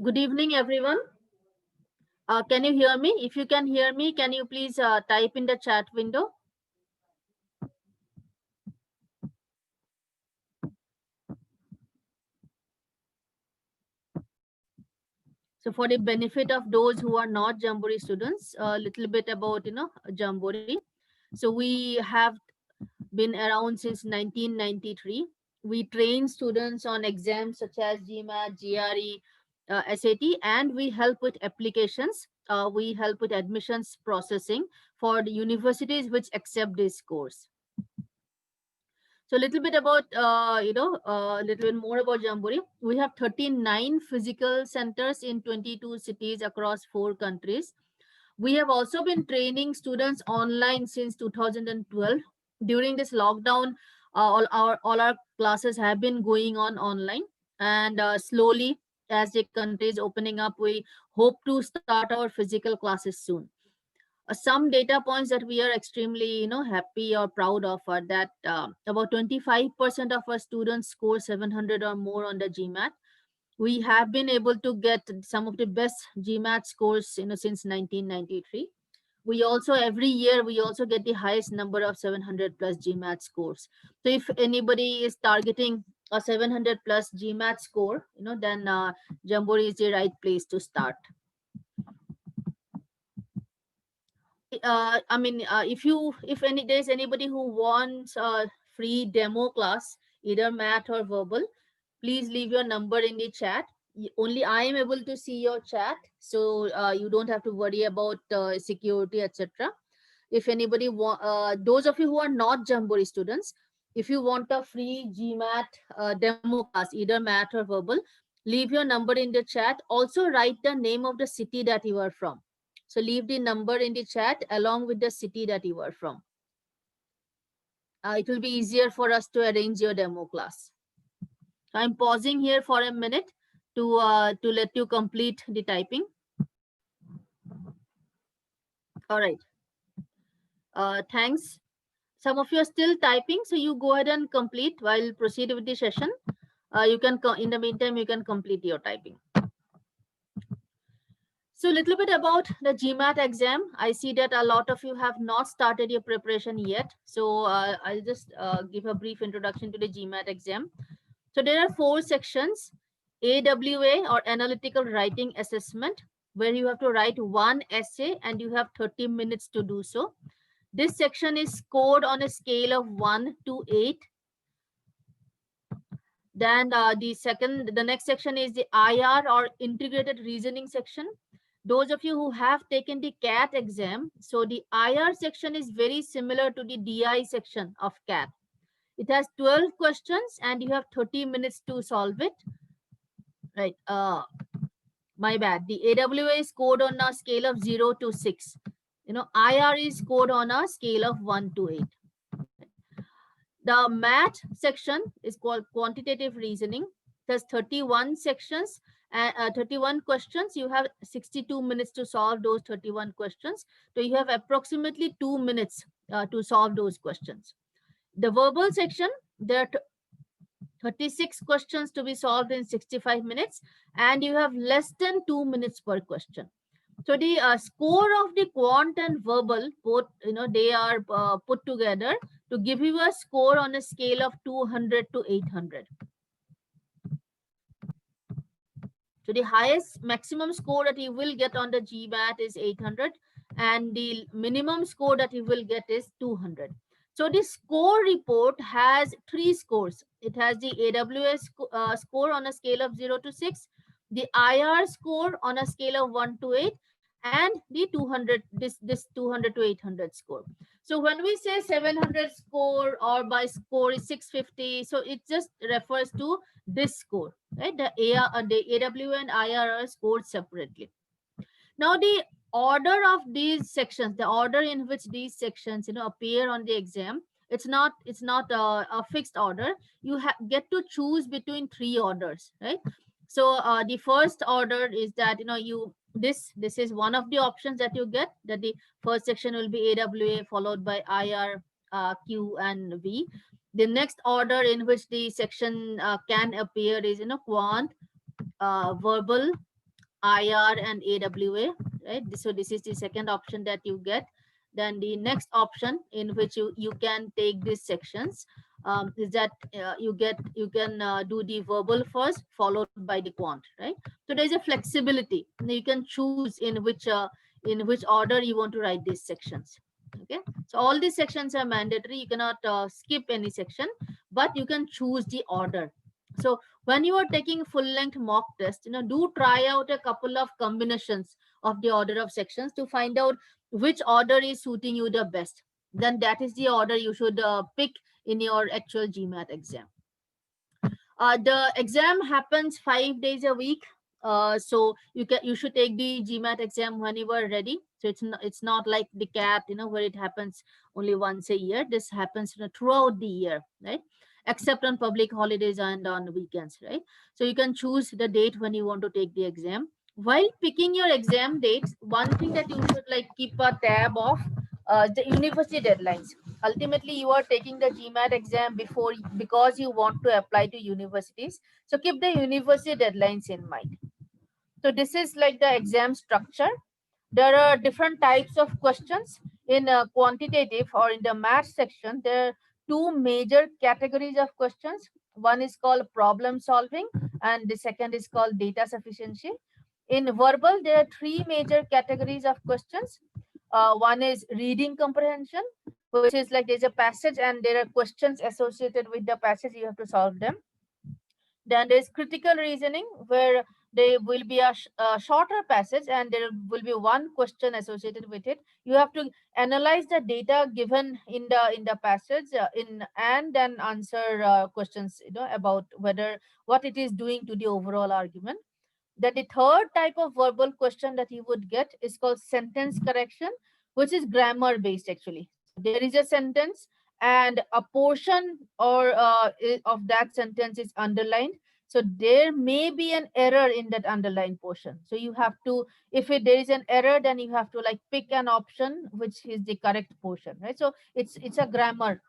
Good evening, everyone. Can you hear me? If you can hear me, can you please type in the chat window? So for the benefit of those who are not Jamboree students, a little bit about, Jamboree. So we have been around since 1993. We train students on exams such as GMAT, GRE, SAT, and we help with applications. We help with admissions processing for the universities which accept this course. So a little bit about, a little bit more about Jamboree. We have 39 physical centers in 22 cities across 4 countries. We have also been training students online since 2012. During this lockdown, all our classes have been going on online, and slowly, as the country is opening up, we hope to start our physical classes soon. Some data points that we are extremely happy or proud of are that about 25% of our students score 700 or more on the GMAT. We have been able to get some of the best GMAT scores since 1993. We also, every year, we also get the highest number of 700 plus GMAT scores. So if anybody is targeting a 700 plus GMAT score, then Jamboree is the right place to start. If there's anybody who wants a free demo class, either math or verbal, please leave your number in the chat. Only I am able to see your chat, so you don't have to worry about security, etc. If anybody those of you who are not Jamboree students, if you want a free GMAT demo class, either math or verbal, leave your number in the chat. Also write the name of the city that you are from. So leave the number in the chat along with the city that you are from. It will be easier for us to arrange your demo class. So I'm pausing here for a minute to let you complete the typing. All right. Thanks. Some of you are still typing, so you go ahead and complete while proceed with the session. You can in the meantime you can complete your typing. So a little bit about the GMAT exam. I see that a lot of you have not started your preparation yet. So I'll just give a brief introduction to the GMAT exam. So there are 4 sections: AWA or Analytical Writing Assessment, where you have to write 1 essay and you have 30 minutes to do so. This section is scored on a scale of 1 to 8. Then the next section is the IR or Integrated Reasoning section. Those of you who have taken the CAT exam, so the IR section is very similar to the DI section of CAT. It has 12 questions and you have 30 minutes to solve it. Right. My bad. The AWA is scored on a scale of 0 to 6. IR is scored on a scale of 1 to 8. The math section is called quantitative reasoning. There's 31 sections and 31 questions. You have 62 minutes to solve those 31 questions. So you have approximately 2 minutes to solve those questions. The verbal section, there are 36 questions to be solved in 65 minutes, and you have less than 2 minutes per question. So the score of the quant and verbal, both, they are put together to give you a score on a scale of 200 to 800. So the highest maximum score that you will get on the GMAT is 800, and the minimum score that you will get is 200. So the score report has 3 scores. It has the AWS score on a scale of 0 to 6, the IR score on a scale of 1 to 8, and the 200, this 200 to 800 score. So when we say 700 score or by score is 650, so it just refers to this score, right? The AWA and IR are scored separately. Now the order of these sections, the order in which these sections appear on the exam, it's not a fixed order. You get to choose between 3 orders, right? So the first order is that this is one of the options that you get, that the first section will be AWA followed by IR, Q and V. The next order in which the section can appear is quant, verbal, IR and AWA, right? So this is the second option that you get. Then the next option in which you can take these sections is that you can do the verbal first, followed by the quant, right? So there is a flexibility. You can choose in which order you want to write these sections. Okay, so all these sections are mandatory. You cannot skip any section, but you can choose the order. So when you are taking full length mock test, do try out a couple of combinations of the order of sections to find out which order is suiting you the best. Then that is the order you should pick in your actual GMAT exam. The exam happens 5 days a week. So you should take the GMAT exam when you are ready. So it's not like the CAT, where it happens only once a year. This happens throughout the year, right? Except on public holidays and on weekends, right? So you can choose the date when you want to take the exam. While picking your exam dates, one thing that you should like keep a tab of the university deadlines. Ultimately, you are taking the GMAT exam because you want to apply to universities. So keep the university deadlines in mind. So this is like the exam structure. There are different types of questions in quantitative or in the math section. There are two major categories of questions. One is called problem solving, and the second is called data sufficiency. In verbal, there are three major categories of questions. One is reading comprehension, which is like there's a passage and there are questions associated with the passage. You have to solve them. Then there's critical reasoning, where there will be a shorter passage and there will be one question associated with it. You have to analyze the data given in the passage and then answer questions, about whether what it is doing to the overall argument. Then the third type of verbal question that you would get is called sentence correction, which is grammar based actually. So there is a sentence and a portion of that sentence is underlined. So there may be an error in that underlined portion. So you have to, if there is an error, then you have to like pick an option which is the correct portion, right? So it's a grammar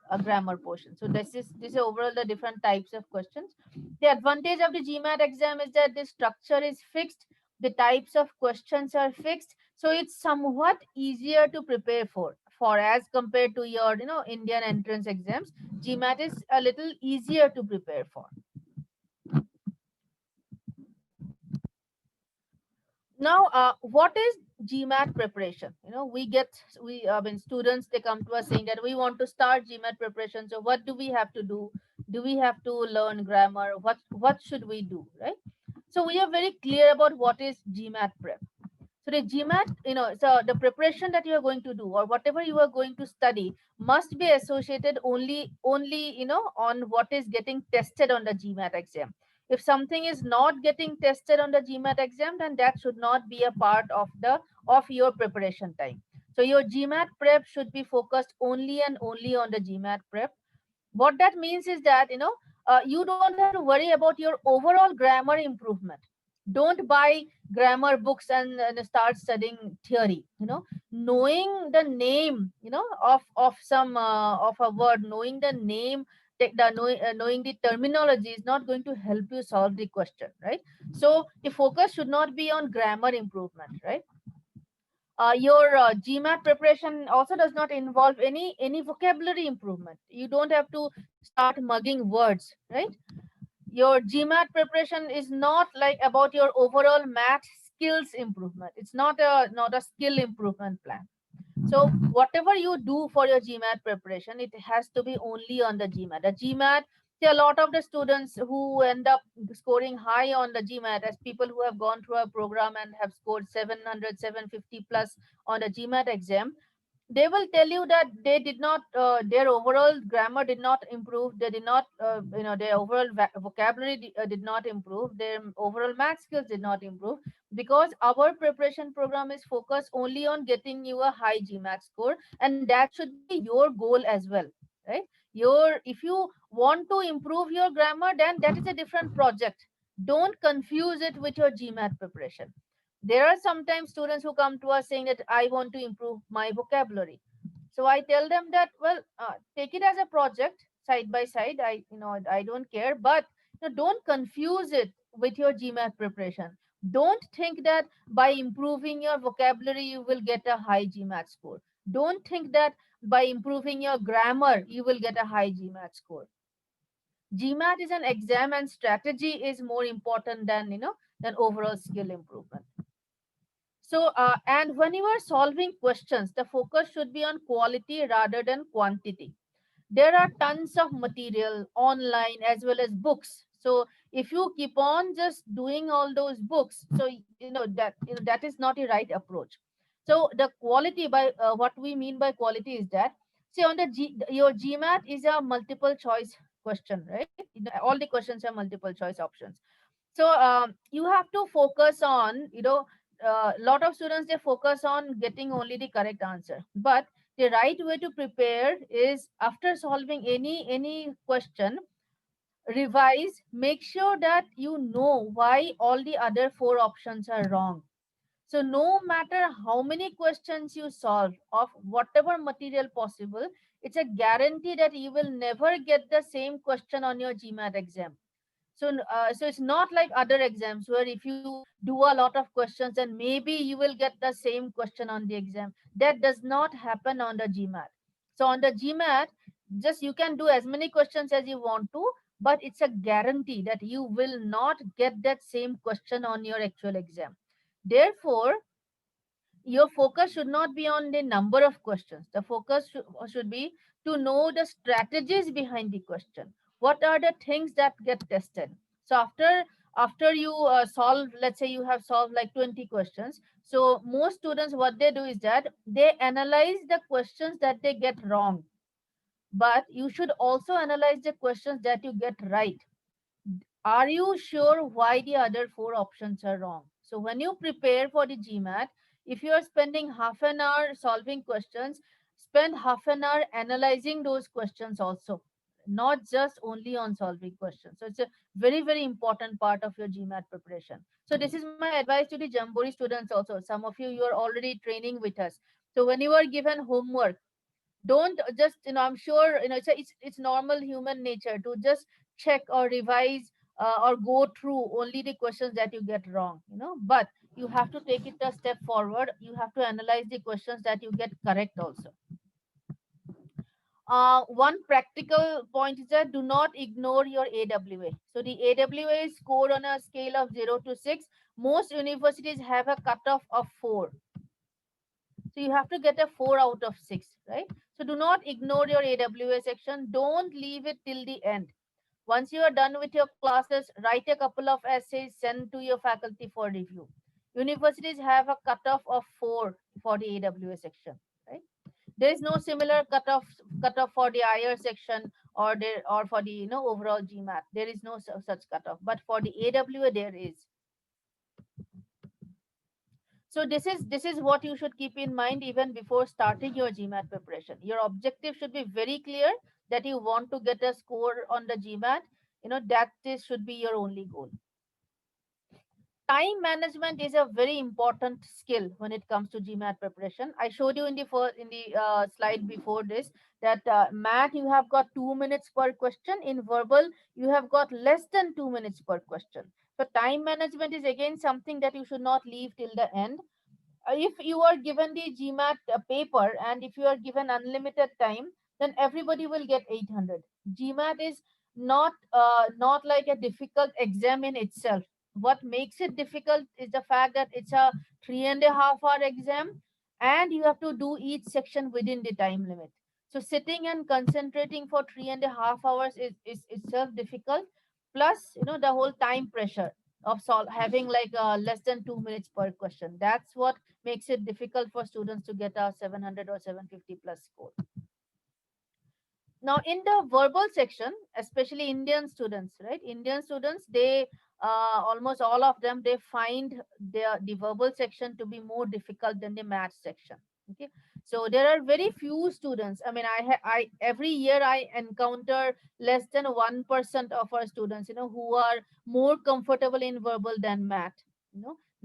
portion. So this is overall the different types of questions. The advantage of the GMAT exam is that the structure is fixed, the types of questions are fixed, so it's somewhat easier to prepare for as compared to your Indian entrance exams. GMAT is a little easier to prepare for. Now, what is GMAT preparation? I mean, students, they come to us saying that we want to start GMAT preparation. So what do we have to do? Do we have to learn grammar? What should we do, right? So we are very clear about what is GMAT prep. So the GMAT, so the preparation that you are going to do or whatever you are going to study must be associated only on what is getting tested on the GMAT exam. If something is not getting tested on the GMAT exam, then that should not be a part of your preparation time. So your GMAT prep should be focused only and only on the GMAT prep. What that means is that you don't have to worry about your overall grammar improvement. Don't buy grammar books and start studying theory. Knowing the name of a word, knowing the name, knowing the terminology is not going to help you solve the question, right? So the focus should not be on grammar improvement, right? Your GMAT preparation also does not involve any vocabulary improvement. You don't have to start mugging words, right? Your GMAT preparation is not like about your overall math skills improvement. It's not a skill improvement plan. So whatever you do for your GMAT preparation, it has to be only on the GMAT. The GMAT, see, a lot of the students who end up scoring high on the GMAT, as people who have gone through a program and have scored 700, 750 plus on the GMAT exam, they will tell you that they did not their overall grammar did not improve. They did not their overall vocabulary did not improve. Their overall math skills did not improve, because our preparation program is focused only on getting you a high GMAT score, and that should be your goal as well, right? If you want to improve your grammar, then that is a different project. Don't confuse it with your GMAT preparation. There are sometimes students who come to us saying that I want to improve my vocabulary. So I tell them that, well, take it as a project side by side. I don't care, but don't confuse it with your GMAT preparation. Don't think that by improving your vocabulary you will get a high GMAT score. Don't think that by improving your grammar you will get a high GMAT score. GMAT is an exam and strategy is more important than than overall skill improvement. So and when you are solving questions, the focus should be on quality rather than quantity. There are tons of material online as well as books. So if you keep on just doing all those books, so that is not a right approach. So the quality, by what we mean by quality is that, see, on the your GMAT is a multiple choice question, right? All the questions are multiple choice options. So you have to focus on, a lot of students, they focus on getting only the correct answer, but the right way to prepare is, after solving any question, revise, make sure that you know why all the other four options are wrong. So no matter how many questions you solve of whatever material possible, it's a guarantee that you will never get the same question on your GMAT exam. So so it's not like other exams where if you do a lot of questions and maybe you will get the same question on the exam. That does not happen on the GMAT. So on the GMAT, just you can do as many questions as you want to, but it's a guarantee that you will not get that same question on your actual exam. Therefore, your focus should not be on the number of questions. The focus should be to know the strategies behind the question. What are the things that get tested? So after you solve, let's say you have solved like 20 questions. So most students, what they do is that they analyze the questions that they get wrong, but you should also analyze the questions that you get right. Are you sure why the other four options are wrong? So when you prepare for the GMAT, if you are spending half an hour solving questions, spend half an hour analyzing those questions also, not just only on solving questions. So it's a very, very important part of your GMAT preparation. So this is my advice to the Jamboree students also. Some of you are already training with us. So when you are given homework, don't just, I'm sure, it's normal human nature to just check or revise or go through only the questions that you get wrong, but you have to take it a step forward. You have to analyze the questions that you get correct also. One practical point is that do not ignore your AWA. So the AWA is scored on a scale of 0 to 6. Most universities have a cutoff of 4. So you have to get a 4 out of 6, right? So do not ignore your AWA section. Don't leave it till the end. Once you are done with your classes, write a couple of essays, send to your faculty for review. Universities have a cutoff of 4 for the AWA section, right? There is no similar cutoff for the IR section or for the overall GMAT. There is no such cutoff, but for the AWA there is. So this is what you should keep in mind even before starting your GMAT preparation. Your objective should be very clear, that you want to get a score on the GMAT. That this should be your only goal. Time management is a very important skill when it comes to GMAT preparation. I showed you in the slide before this that math, you have got 2 minutes per question. In verbal, you have got less than 2 minutes per question. So time management is again something that you should not leave till the end. If you are given the GMAT paper and if you are given unlimited time, then everybody will get 800. GMAT is not like a difficult exam in itself. What makes it difficult is the fact that it's a 3.5 hour exam, and you have to do each section within the time limit. So sitting and concentrating for 3.5 hours is itself difficult. Plus, the whole time pressure of having like less than 2 minutes per question. That's what makes it difficult for students to get a 700 or 750 plus score. Now, in the verbal section, especially Indian students, right? Indian students, they almost all of them, they find the verbal section to be more difficult than the math section. Okay, so there are very few students. I mean, I every year I encounter less than 1% of our students, who are more comfortable in verbal than math.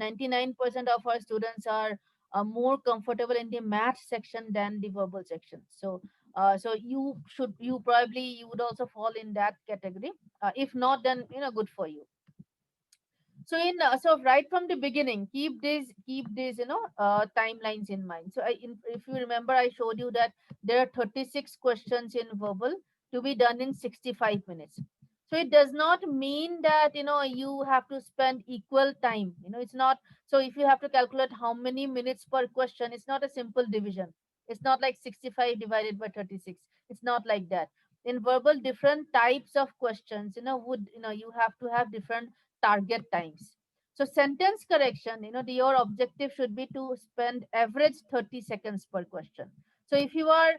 99% of our students are more comfortable in the math section than the verbal section. So you would also fall in that category. If not, then good for you. So so right from the beginning, keep these timelines in mind. So if you remember, I showed you that there are 36 questions in verbal to be done in 65 minutes. So it does not mean that you have to spend equal time. It's not. So if you have to calculate how many minutes per question, it's not a simple division. It's not like 65 divided by 36. It's not like that. In verbal, different types of questions would you have to have different target times. So sentence correction, your objective should be to spend average 30 seconds per question. So if you are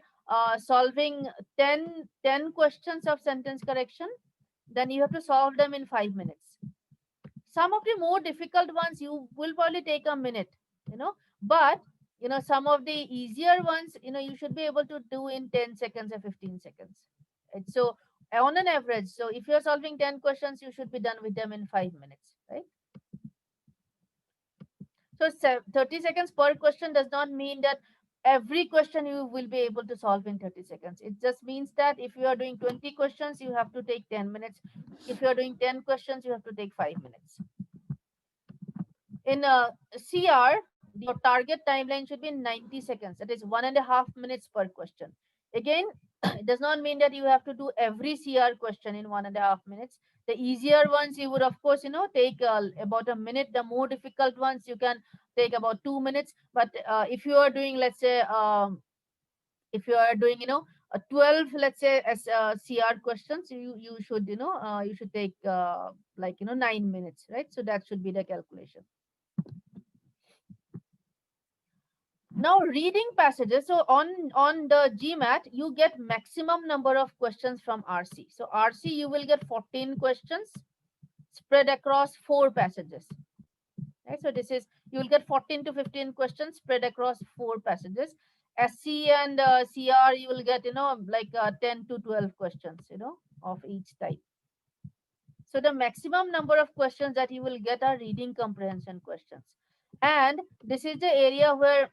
solving 10 questions of sentence correction, then you have to solve them in 5 minutes. Some of the more difficult ones you will probably take a minute, but some of the easier ones, you should be able to do in 10 seconds or 15 seconds. Right? So on an average, so if you're solving 10 questions, you should be done with them in 5 minutes, right? So 30 seconds per question does not mean that every question you will be able to solve in 30 seconds. It just means that if you are doing 20 questions, you have to take 10 minutes. If you are doing 10 questions, you have to take 5 minutes. In CR, your target timeline should be 90 seconds. That is 1.5 minutes per question. Again, it does not mean that you have to do every CR question in 1.5 minutes. The easier ones you would, of course, take about a minute. The more difficult ones you can take about 2 minutes. But if you are doing, let's say, if you are doing, 12, let's say, as CR questions, you should, you should take like 9 minutes, right? So that should be the calculation. Now reading passages. So on the GMAT, you get maximum number of questions from RC. So RC, you will get 14 questions spread across 4 passages. Right? So this is, you will get 14 to 15 questions spread across 4 passages. SC and CR, you will get like 10 to 12 questions of each type. So the maximum number of questions that you will get are reading comprehension questions, and this is the area where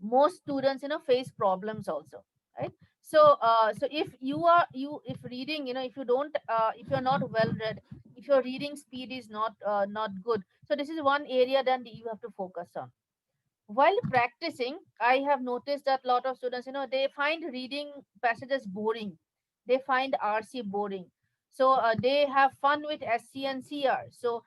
most students face problems also, right? So so if you are you if reading, if you don't if you're not well read, if your reading speed is not good, so this is one area that you have to focus on. While practicing, I have noticed that a lot of students, they find reading passages boring. They find RC boring. So they have fun with SC and CR. So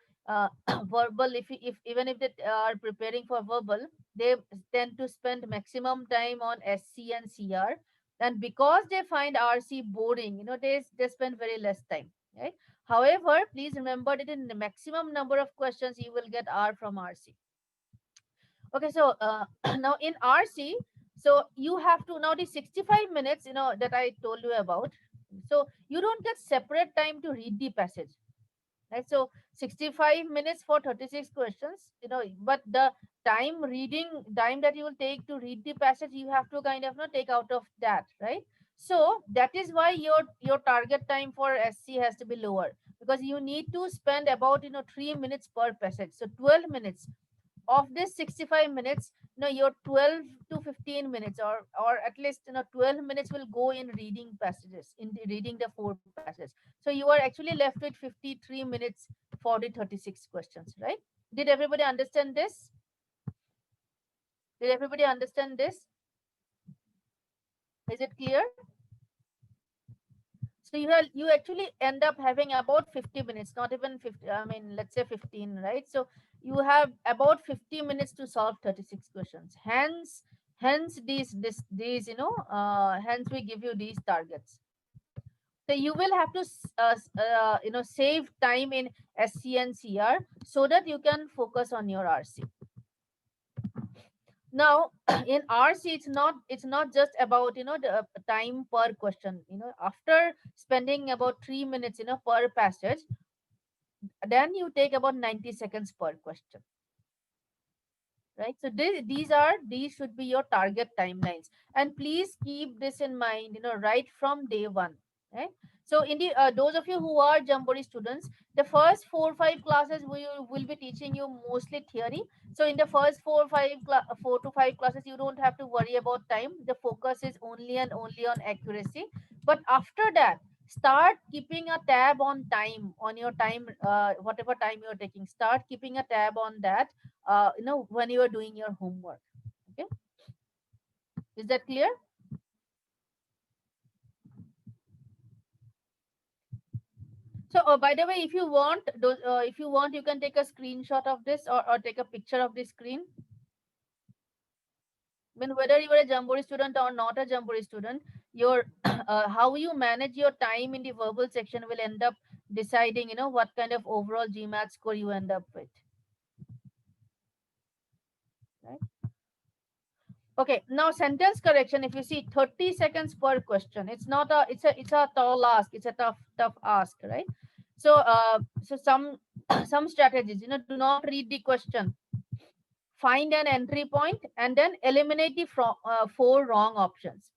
verbal, if even if they are preparing for verbal, they tend to spend maximum time on SC and CR. And because they find RC boring, they spend very less time. Right. However, please remember that in the maximum number of questions, you will get R from RC. Okay, so now in RC, so you have to, now the 65 minutes, that I told you about. So you don't get separate time to read the passage, right? So 65 minutes for 36 questions, but the time that you will take to read the passage, you have to kind of take out of that, right? So that is why your target time for SC has to be lower, because you need to spend about 3 minutes per passage. So 12 minutes of this 65 minutes, your 12 to 15 minutes, or at least 12 minutes will go in reading passages, in reading the 4 passages. So you are actually left with 53 minutes for the 36 questions, right? Did everybody understand this? Did everybody understand this? Is it clear? So you actually end up having about 50 minutes, not even 50, I mean, let's say 15, right? So you have about 50 minutes to solve 36 questions. Hence these, hence we give you these targets. So you will have to save time in SC and CR so that you can focus on your RC. Now in RC, it's not just about the time per question. After spending about 3 minutes per passage, then you take about 90 seconds per question, right? So these should be your target timelines, and please keep this in mind right from day one, right? So in the those of you who are Jamboree students, the first 4 or 5 classes we will be teaching you mostly theory. So in the first 4 to 5 classes, you don't have to worry about time. The focus is only and only on accuracy. But after that, start keeping a tab on time, on your time, whatever time you're taking. Start keeping a tab on that, when you are doing your homework. Okay, is that clear? So, by the way, if you want, you can take a screenshot of this, or take a picture of the screen. I mean, whether you are a Jamboree student or not a Jamboree student, your how you manage your time in the verbal section will end up deciding, what kind of overall GMAT score you end up with. Right? Okay. Now, sentence correction. If you see 30 seconds per question, it's a tall ask. It's a tough ask, right? So, some some strategies. Do not read the question. Find an entry point and then eliminate the four wrong options.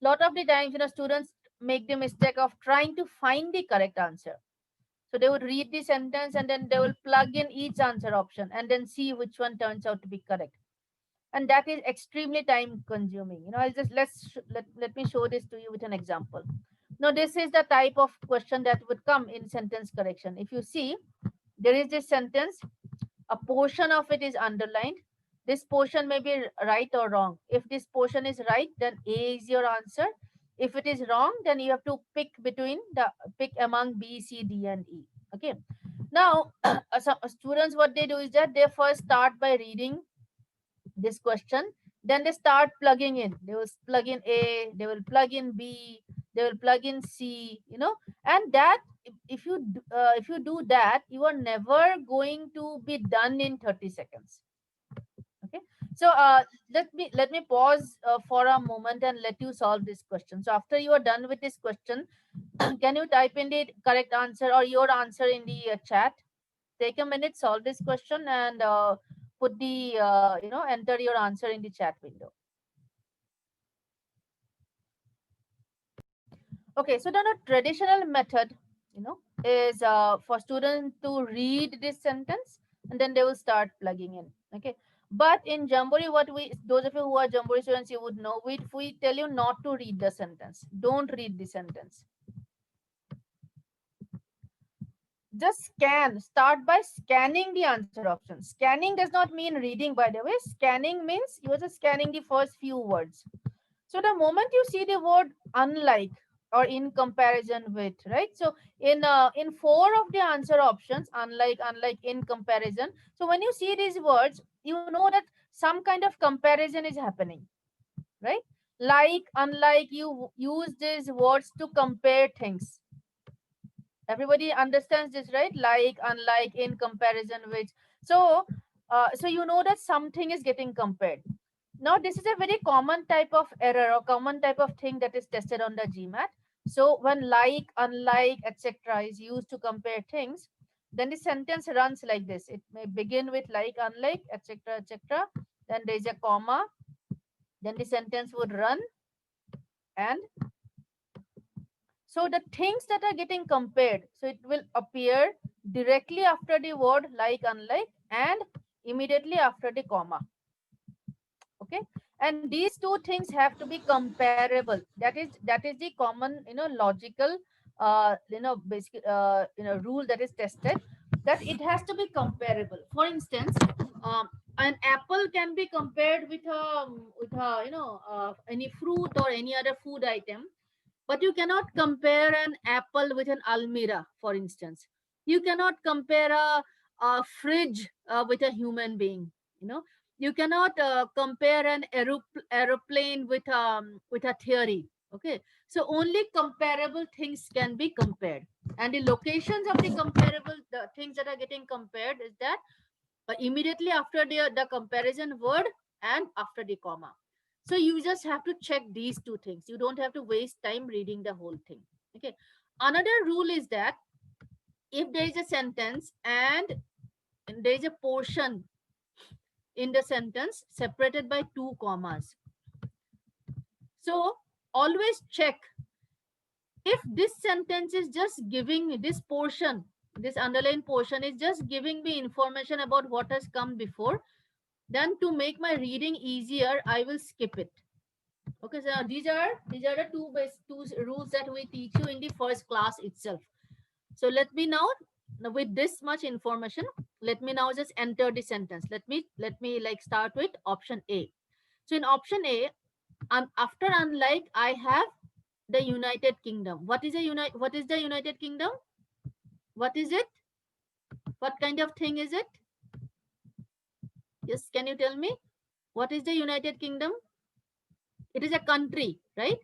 Lot of the times, students make the mistake of trying to find the correct answer. So they would read the sentence and then they will plug in each answer option and then see which one turns out to be correct. And that is extremely time consuming. I'll just let me show this to you with an example. Now, this is the type of question that would come in sentence correction. If you see, there is this sentence, a portion of it is underlined. This portion may be right or wrong. If this portion is right, then A is your answer. If it is wrong, then you have to pick among B, C, D, and E. Okay. Now, some students, what they do is that they first start by reading this question, then they start plugging in. They will plug in A, they will plug in B, they will plug in C. And that, if you do that, you are never going to be done in 30 seconds. Okay. So, let me pause for a moment and let you solve this question. So after you are done with this question, can you type in the correct answer or your answer in the chat? Take a minute, solve this question, and put the enter your answer in the chat window. Okay, so then a traditional method, is for students to read this sentence and then they will start plugging in. Okay, but in Jamboree, those of you who are Jamboree students, you would know, we tell you not to read the sentence. Don't read the sentence. Just start by scanning the answer options. Scanning does not mean reading, by the way. Scanning means you are just scanning the first few words. So the moment you see the word unlike or in comparison with, right? So in four of the answer options, unlike, in comparison. So when you see these words, you know that some kind of comparison is happening, right? Like, unlike, you use these words to compare things. Everybody understands this, right? Like, unlike, in comparison with. So so you know that something is getting compared. Now, this is a very common type of error or common type of thing that is tested on the GMAT. So when like, unlike, etc. is used to compare things, then the sentence runs like this. It may begin with like, unlike, etc., etc. Then there is a comma. Then the sentence would run, and so the things that are getting compared, so it will appear directly after the word like, unlike, and immediately after the comma. Okay, and these two things have to be comparable. That is the common, logical, basic, rule that is tested, that it has to be comparable. For instance, an apple can be compared with any fruit or any other food item, but you cannot compare an apple with an almirah, for instance. You cannot compare a fridge with a human being. You know, you cannot compare an aeroplane with a theory. Okay, so only comparable things can be compared, and the locations of the comparable the things that are getting compared is that immediately after the comparison word and after the comma. So you just have to check these two things. You don't have to waste time reading the whole thing. Okay. Another rule is that if there is a sentence and there is a portion in the sentence separated by two commas, so always check if this sentence is just giving this portion, this underlined portion is just giving me information about what has come before, then to make my reading easier, I will skip it. Okay, so these are the two rules that we teach you in the first class itself. So let me now, with this much information, let me now just enter the sentence. Let me like start with option A. So in option A, after unlike, I have the United Kingdom. What is the United Kingdom? What is it? What kind of thing is it? Yes, can you tell me? What is the United Kingdom? It is a country, right?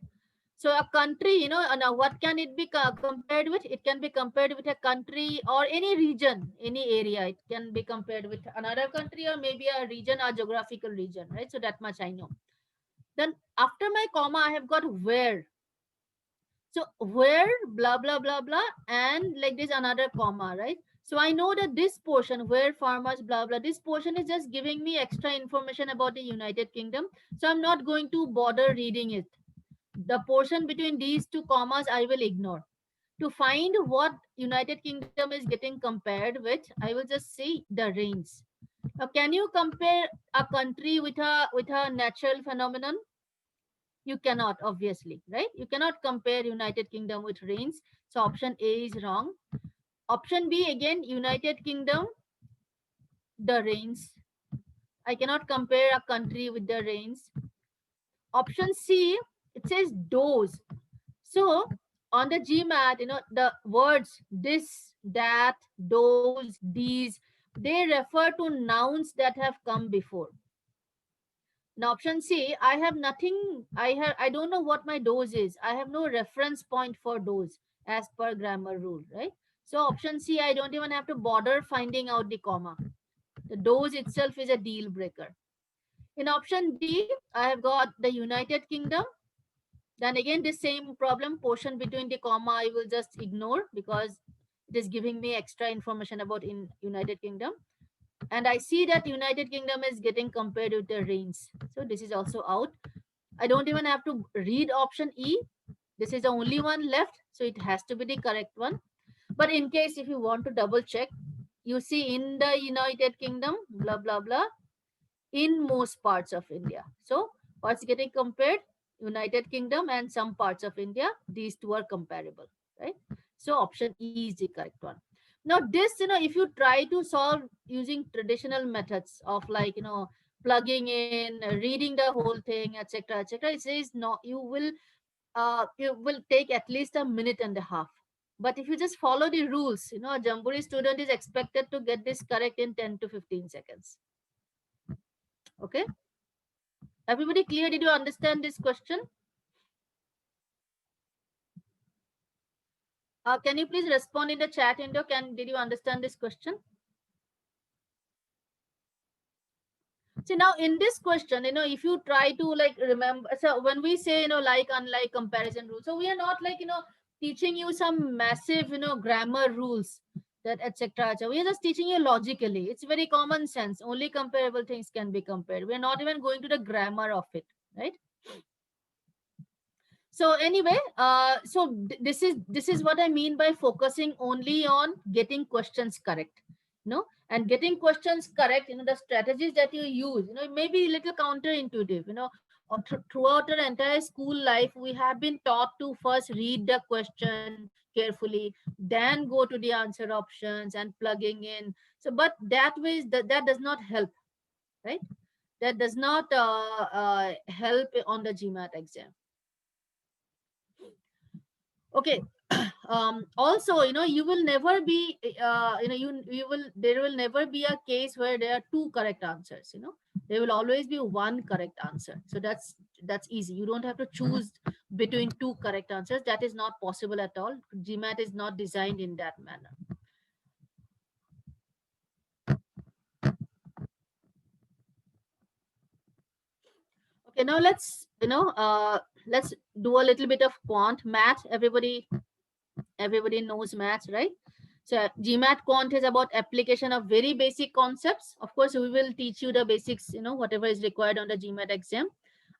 So a country, now what can it be compared with? It can be compared with a country or any region, any area. It can be compared with another country or maybe a region or geographical region, right? So that much I know. Then after my comma, I have got where. So where blah blah blah blah, and like this another comma, right? So I know that this portion where farmers blah blah, this portion is just giving me extra information about the United Kingdom. So I'm not going to bother reading it. The portion between these two commas I will ignore. To find what United Kingdom is getting compared with, I will just say the rains. Now, can you compare a country with a natural phenomenon? You cannot, obviously, right? You cannot compare United Kingdom with rains. So option A is wrong. Option B again, United Kingdom, the rains. I cannot compare a country with the rains. Option C, it says those. So on the GMAT, the words this, that, those, these, they refer to nouns that have come before. Now option C, I have nothing, I don't know what my dose is. I have no reference point for dose as per grammar rule, right? So option C, I don't even have to bother finding out the comma. The dose itself is a deal breaker. In option D, I have got the United Kingdom. Then again, the same problem, portion between the comma, I will just ignore because it is giving me extra information about in United Kingdom. And I see that United Kingdom is getting compared with the rains. So this is also out. I don't even have to read option E. This is the only one left. So it has to be the correct one. But in case if you want to double check, you see in the United Kingdom, blah, blah, blah, in most parts of India. So what's getting compared? United Kingdom and some parts of India. These two are comparable, right? So option E is the correct one. Now this, if you try to solve using traditional methods of like, plugging in, reading the whole thing, etc., etc., it says no, you will take at least a minute and a half. But if you just follow the rules, a Jamboree student is expected to get this correct in 10 to 15 seconds. Okay. Everybody clear? Did you understand this question? Can you please respond in the chat window? Did you understand this question? See, now in this question, if you try to like remember, so when we say, like, unlike, comparison rules, so we are not like, teaching you some massive, grammar rules that etc. So we are just teaching you logically. It's very common sense. Only comparable things can be compared. We're not even going to the grammar of it, right? So anyway, this is what I mean by focusing only on getting questions correct, and getting questions correct. The strategies that you use, it may be a little counterintuitive. Or throughout our entire school life, we have been taught to first read the question carefully, then go to the answer options and plugging in. So, but that way that does not help, right? That does not help on the GMAT exam. Okay. Also, you will never be you will there will never be a case where there are two correct answers. There will always be one correct answer. So that's easy. You don't have to choose between two correct answers. That is not possible at all. GMAT is not designed in that manner. Okay, now let's do a little bit of quant math. Everybody knows maths, right? So GMAT quant is about application of very basic concepts. Of course, we will teach you the basics, whatever is required on the GMAT exam.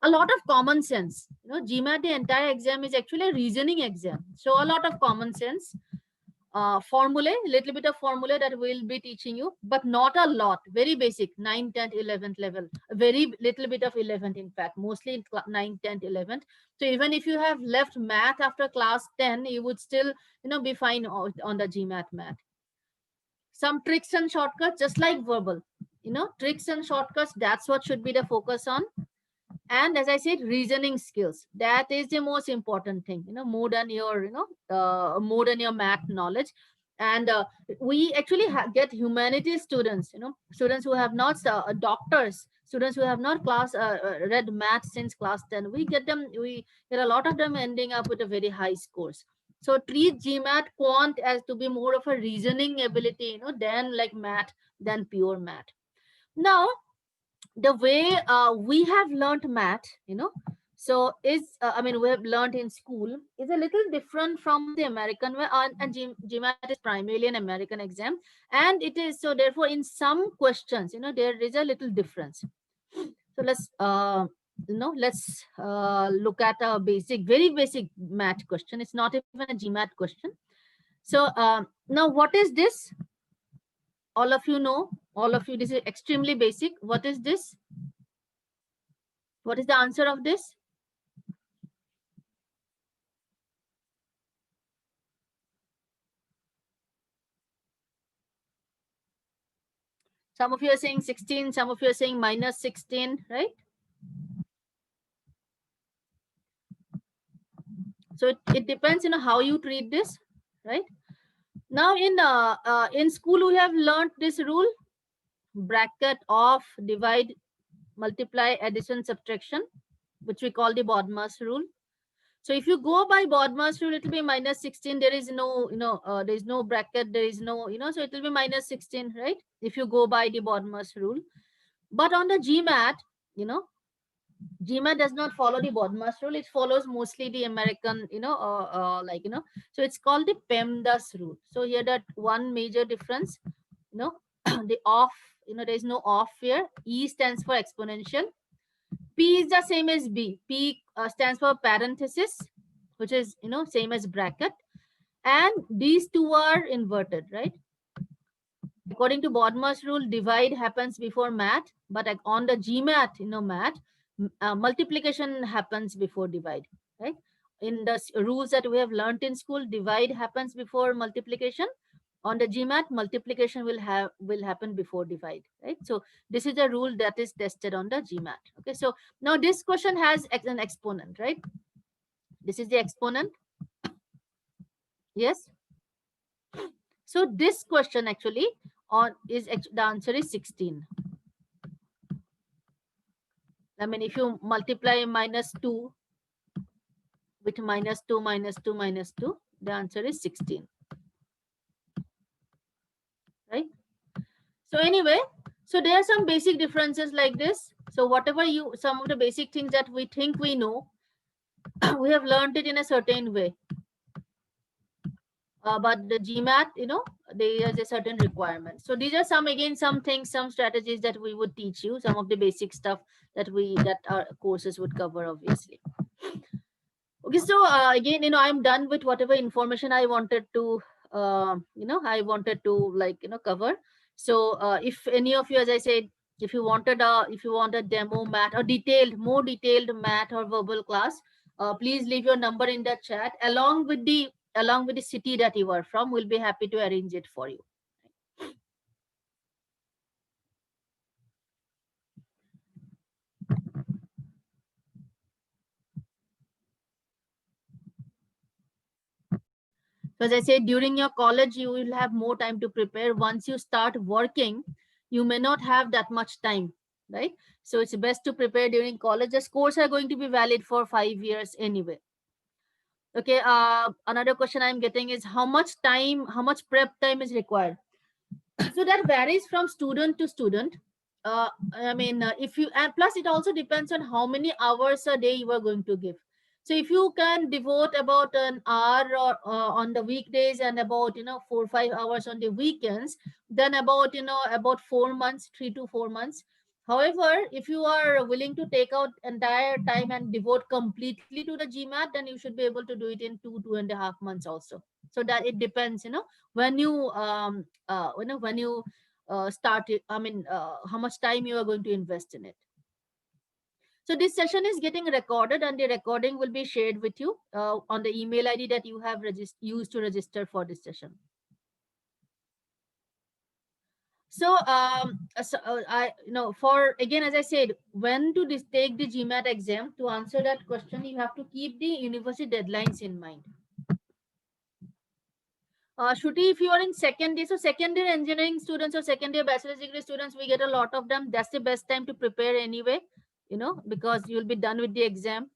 A lot of common sense. GMAT, the entire exam is actually a reasoning exam. So a lot of common sense. formulae, little bit of formulae that we'll be teaching you, but not a lot, very basic, 9th, 10th, 11th level, very little bit of 11th, in fact, mostly in 9th, 10th, 11th. So even if you have left math after class 10, you would still, be fine on the GMAT math. Some tricks and shortcuts, just like verbal, tricks and shortcuts, that's what should be the focus on. And as I said, reasoning skills, that is the most important thing, more than your more than your math knowledge. And we actually get humanities students, students who have not doctors, students who have not read math since class 10. We get a lot of them ending up with a very high scores. So treat GMAT quant as to be more of a reasoning ability, than like math, than pure math. Now the way we have learned math, so is I mean, we have learned in school, is a little different from the American way. And GMAT is primarily an American exam, and it is, so therefore in some questions, there is a little difference. So let's look at a very basic math question. It's not even a GMAT question. So now what is this? All of you know, all of you, this is extremely basic. What is this? What is the answer of this? Some of you are saying 16, some of you are saying minus 16, right? So it depends, how you treat this, right? Now in school, we have learned this rule: bracket, off, divide, multiply, addition, subtraction, which we call the BODMAS rule. So if you go by BODMAS rule, it will be minus 16. There is no, there is no bracket, there is no, so it will be minus 16, right? If you go by the BODMAS rule. But on the GMAT, GMAT does not follow the BODMAS rule. It follows mostly the American, so it's called the PEMDAS rule. So here that one major difference, the off, there is no off here. E stands for exponential. P is the same as B. P stands for parenthesis, which is, same as bracket. And these two are inverted, right? According to BODMAS rule, divide happens before math, but on the GMAT, math, multiplication happens before divide, right? In the rules that we have learned in school, divide happens before multiplication. On the GMAT, multiplication will happen before divide, right? So this is a rule that is tested on the GMAT. Okay, so now this question has an exponent, right? This is the exponent. Yes. So this question actually the answer is 16. I mean, if you multiply minus 2 with minus 2, minus 2, minus 2, the answer is 16. Right? So anyway, so there are some basic differences like this. So whatever some of the basic things that we think we know, we have learned it in a certain way. But the GMAT, there is a certain requirement. So these are some things, some strategies that we would teach you, some of the basic stuff that our courses would cover, obviously. Okay, so again, I'm done with whatever information I wanted to, cover. So if any of you, as I said, if you want a demo math or more detailed math or verbal class, please leave your number in the chat along with the city that you are from. We'll be happy to arrange it for you. So as I said, during your college, you will have more time to prepare. Once you start working, you may not have that much time, right? So it's best to prepare during college. The scores are going to be valid for 5 years anyway. Okay, another question I'm getting is how much prep time is required? So that varies from student to student. I mean, if you, and plus it also depends on how many hours a day you are going to give. So if you can devote about an hour or on the weekdays and about 4 or 5 hours on the weekends, then about 4 months, 3 to 4 months. However, if you are willing to take out entire time and devote completely to the GMAT, then you should be able to do it in 2.5 months also. So that it depends, when you start it. I mean, how much time you are going to invest in it. So this session is getting recorded, and the recording will be shared with you on the email ID that you have used to register for this session. I, for again, as I said, when to take the GMAT exam, to answer that question, you have to keep the university deadlines in mind. Shruti, if you are in second year, so second year engineering students or second year bachelor's degree students, we get a lot of them. That's the best time to prepare anyway, because you'll be done with the exam.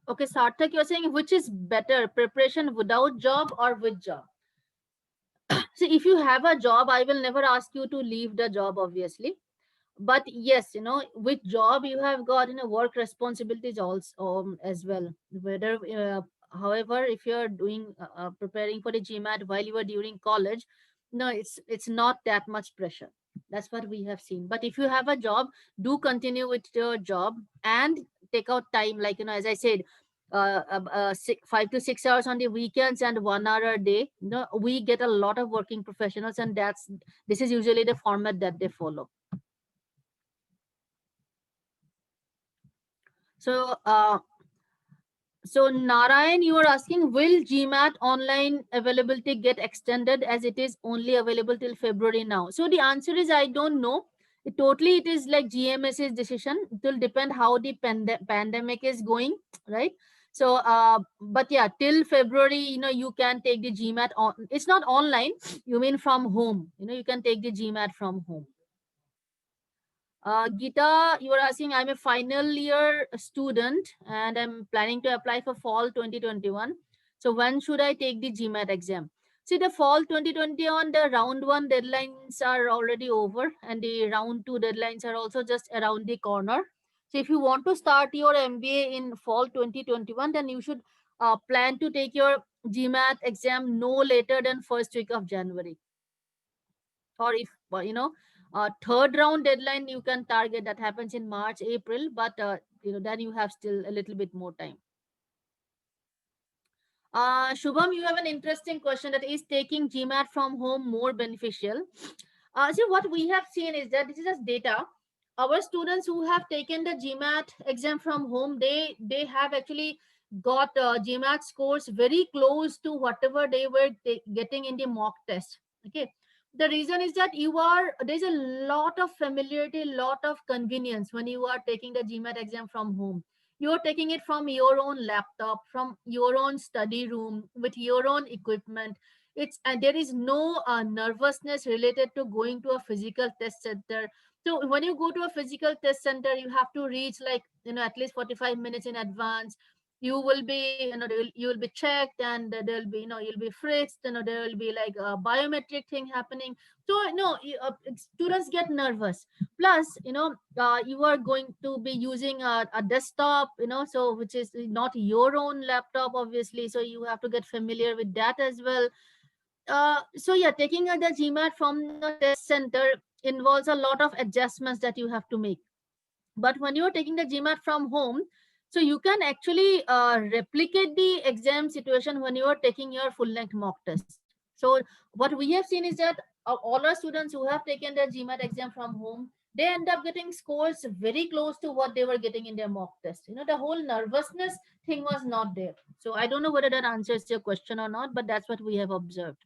Okay, Sarthak, you're saying which is better, preparation without job or with job? See, if you have a job, I will never ask you to leave the job, obviously. But yes, with job you have got work responsibilities also, as well. Whether however, if you're doing preparing for the GMAT while you are during college, no, it's not that much pressure. That's what we have seen. But if you have a job, do continue with your job and take out time, like, as I said, 5 to 6 hours on the weekends and 1 hour a day. We get a lot of working professionals, and this is usually the format that they follow. So, Narayan, you are asking, will GMAT online availability get extended, as it is only available till February now? So the answer is, I don't know. It is like GMS's decision. It will depend how the pandemic is going, right? So, but yeah, till February, you can take the GMAT on. It's not online. You mean from home? You can take the GMAT from home. Geeta, you are asking, I'm a final year student and I'm planning to apply for fall 2021. So when should I take the GMAT exam? See, the fall 2021, the round one deadlines are already over, and the round two deadlines are also just around the corner. So if you want to start your MBA in fall 2021, then you should plan to take your GMAT exam no later than first week of January. Or if third round deadline you can target, that happens in March, April, but then you have still a little bit more time. Shubham, you have an interesting question, that is taking GMAT from home more beneficial. So what we have seen is that this is just data. Our students who have taken the GMAT exam from home, they have actually got GMAT scores very close to whatever they were getting in the mock test. Okay. The reason is that there's a lot of familiarity, lot of convenience when you are taking the GMAT exam from home. You're taking it from your own laptop, from your own study room, with your own equipment. And there is no nervousness related to going to a physical test center. So when you go to a physical test center, you have to reach, like, at least 45 minutes in advance. You will be, you will be checked, and there'll be, you'll be frisked. There will be like a biometric thing happening. So students get nervous. Plus, you are going to be using a desktop, so which is not your own laptop, obviously. So you have to get familiar with that as well. So yeah, taking the GMAT from the test center involves a lot of adjustments that you have to make. But when you're taking the GMAT from home, so you can actually replicate the exam situation when you are taking your full length mock test. So what we have seen is that all our students who have taken their GMAT exam from home, they end up getting scores very close to what they were getting in their mock test. The whole nervousness thing was not there. So I don't know whether that answers your question or not, but that's what we have observed.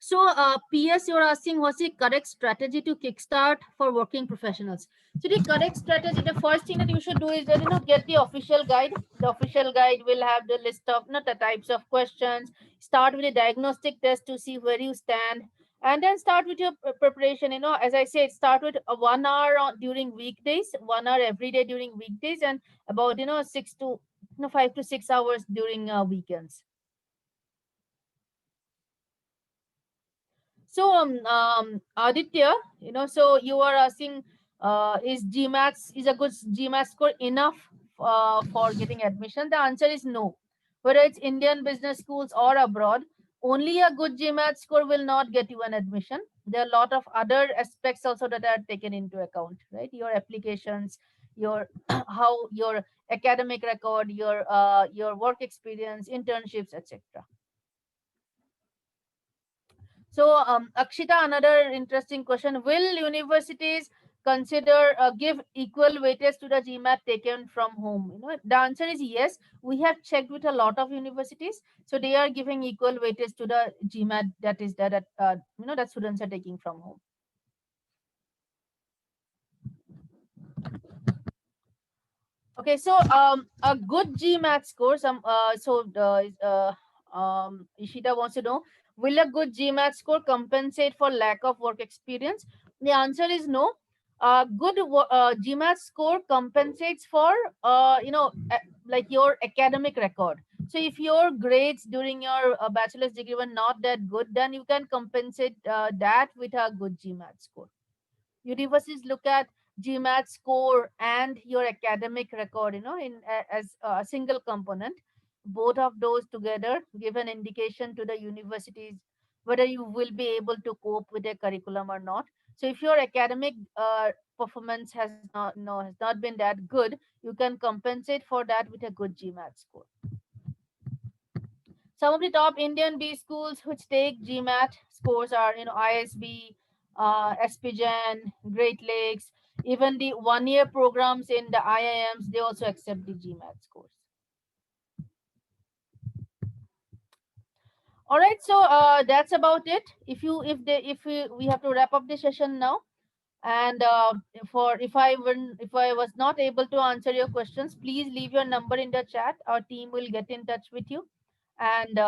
So, PS, you're asking, what's the correct strategy to kickstart for working professionals? So, the correct strategy, the first thing that you should do is that, get the official guide. The official guide will have the list of, the types of questions. Start with a diagnostic test to see where you stand. And then start with your preparation. As I said, start with 1 hour during weekdays, 1 hour every day during weekdays, and about, 5 to 6 hours during weekends. So, Aditya, so you are asking, is GMATs, is a good GMAT score enough for getting admission? The answer is no. Whether it's Indian business schools or abroad, only a good GMAT score will not get you an admission. There are a lot of other aspects also that are taken into account, right? Your applications, your how your academic record, your work experience, internships, etc. So, Akshita, another interesting question: will universities consider give equal weightage to the GMAT taken from home? The answer is yes. We have checked with a lot of universities, so they are giving equal weightage to the GMAT that students are taking from home. Okay, so a good GMAT score. Ishita wants to know: will a good GMAT score compensate for lack of work experience? The answer is no. A good GMAT score compensates for like your academic record. So if your grades during your bachelor's degree were not that good, then you can compensate that with a good GMAT score. Universities look at GMAT score and your academic record, as a single component. Both of those together give an indication to the universities whether you will be able to cope with their curriculum or not. So if your academic performance has not been that good, you can compensate for that with a good GMAT score. Some of the top Indian B schools which take GMAT scores are, ISB, SPGen, Great Lakes, even the 1 year programs in the IIMs, they also accept the GMAT scores. All right, so that's about it. If we have to wrap up the session now, and for if I was not able to answer your questions, please leave your number in the chat. Our team will get in touch with you, and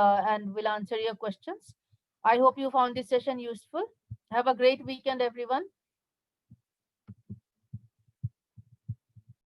will answer your questions. I hope you found this session useful. Have a great weekend, everyone.